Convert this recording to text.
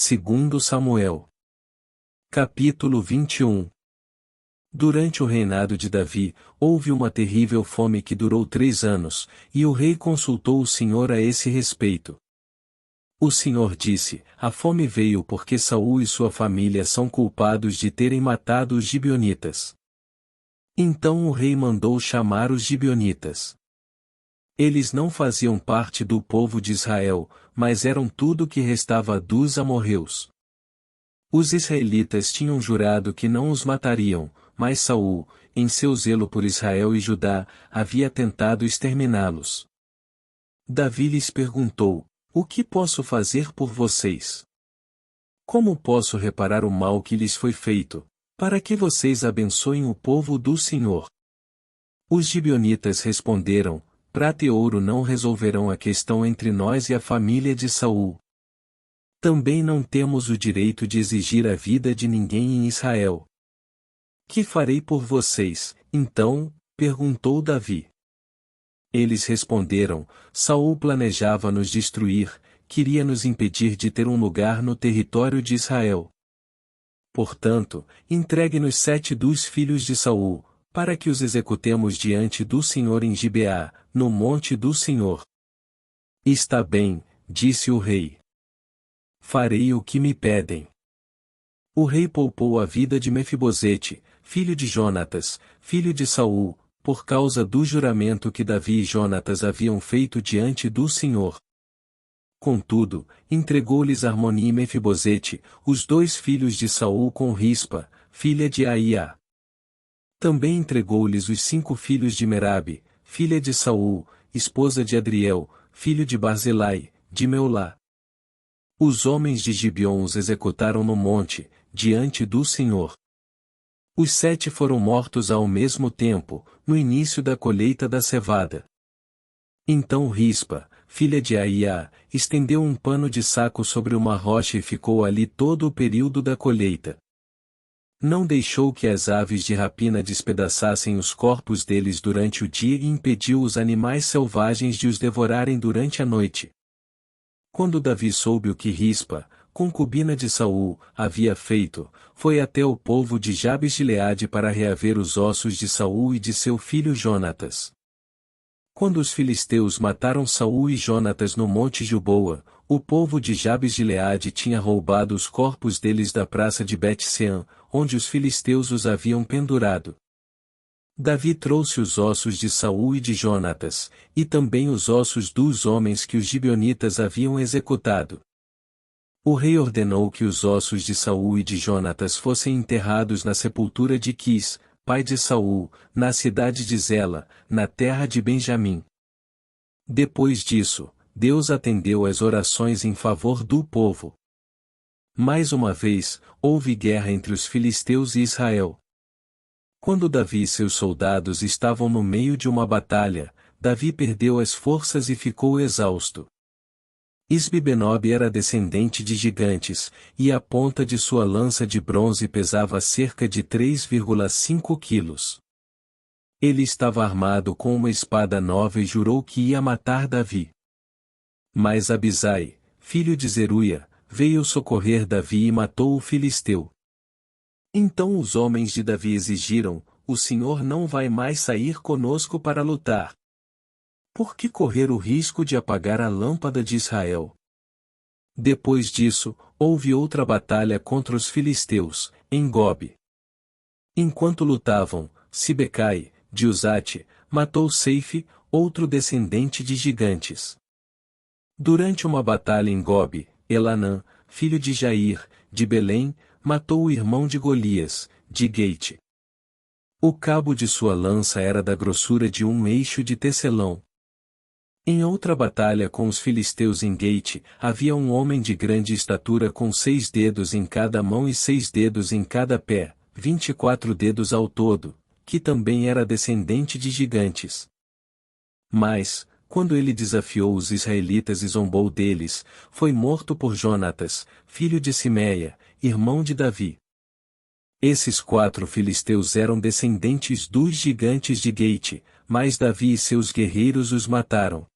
Segundo Samuel. Capítulo 21. Durante o reinado de Davi, houve uma terrível fome que durou 3 anos, e o rei consultou o Senhor a esse respeito. O Senhor disse: a fome veio porque Saul e sua família são culpados de terem matado os gibeonitas. Então o rei mandou chamar os gibeonitas. Eles não faziam parte do povo de Israel, mas eram tudo que restava dos amorreus. Os israelitas tinham jurado que não os matariam, mas Saul, em seu zelo por Israel e Judá, havia tentado exterminá-los. Davi lhes perguntou: o que posso fazer por vocês? Como posso reparar o mal que lhes foi feito, para que vocês abençoem o povo do Senhor? Os gibeonitas responderam: prata e ouro não resolverão a questão entre nós e a família de Saul. Também não temos o direito de exigir a vida de ninguém em Israel. Que farei por vocês, então? Perguntou Davi. Eles responderam: Saul planejava nos destruir, queria nos impedir de ter um lugar no território de Israel. Portanto, entregue-nos 7 dos filhos de Saul, para que os executemos diante do Senhor em Gibeá, no monte do Senhor. Está bem, disse o rei. Farei o que me pedem. O rei poupou a vida de Mefibosete, filho de Jonatas, filho de Saul, por causa do juramento que Davi e Jonatas haviam feito diante do Senhor. Contudo, entregou-lhes Armoni e Mefibosete, os 2 filhos de Saul com Rispa, filha de Aia. Também entregou-lhes os 5 filhos de Merabe, filha de Saul, esposa de Adriel, filho de Barzilai, de Meolá. Os homens de Gibeon os executaram no monte, diante do Senhor. Os 7 foram mortos ao mesmo tempo, no início da colheita da cevada. Então Rispa, filha de Aia, estendeu um pano de saco sobre uma rocha e ficou ali todo o período da colheita. Não deixou que as aves de rapina despedaçassem os corpos deles durante o dia e impediu os animais selvagens de os devorarem durante a noite. Quando Davi soube o que Rispa, concubina de Saul, havia feito, foi até o povo de Jabes-Gileade para reaver os ossos de Saul e de seu filho Jonatas. Quando os filisteus mataram Saul e Jonatas no monte Gilboa, o povo de Jabes-Gileade tinha roubado os corpos deles da praça de Bet-Sean, onde os filisteus os haviam pendurado. Davi trouxe os ossos de Saul e de Jonatas, e também os ossos dos homens que os gibeonitas haviam executado. O rei ordenou que os ossos de Saul e de Jonatas fossem enterrados na sepultura de Quis, pai de Saul, na cidade de Zela, na terra de Benjamim. Depois disso, Deus atendeu às orações em favor do povo. Mais uma vez, houve guerra entre os filisteus e Israel. Quando Davi e seus soldados estavam no meio de uma batalha, Davi perdeu as forças e ficou exausto. Isbi-Benob era descendente de gigantes, e a ponta de sua lança de bronze pesava cerca de 3,5 quilos. Ele estava armado com uma espada nova e jurou que ia matar Davi. Mas Abisai, filho de Zeruia, veio socorrer Davi e matou o filisteu. Então os homens de Davi exigiram: o Senhor não vai mais sair conosco para lutar. Por que correr o risco de apagar a lâmpada de Israel? Depois disso, houve outra batalha contra os filisteus, em Gobe. Enquanto lutavam, Sibecai, de Uzate, matou Seife, outro descendente de gigantes. Durante uma batalha em Gobe, Elanã, filho de Jair, de Belém, matou o irmão de Golias, de Gate. O cabo de sua lança era da grossura de um eixo de tecelão. Em outra batalha com os filisteus em Gate, havia um homem de grande estatura com 6 dedos em cada mão e 6 dedos em cada pé, 24 dedos ao todo, que também era descendente de gigantes. Mas, quando ele desafiou os israelitas e zombou deles, foi morto por Jonatas, filho de Simeia, irmão de Davi. Esses 4 filisteus eram descendentes dos gigantes de Gate, mas Davi e seus guerreiros os mataram.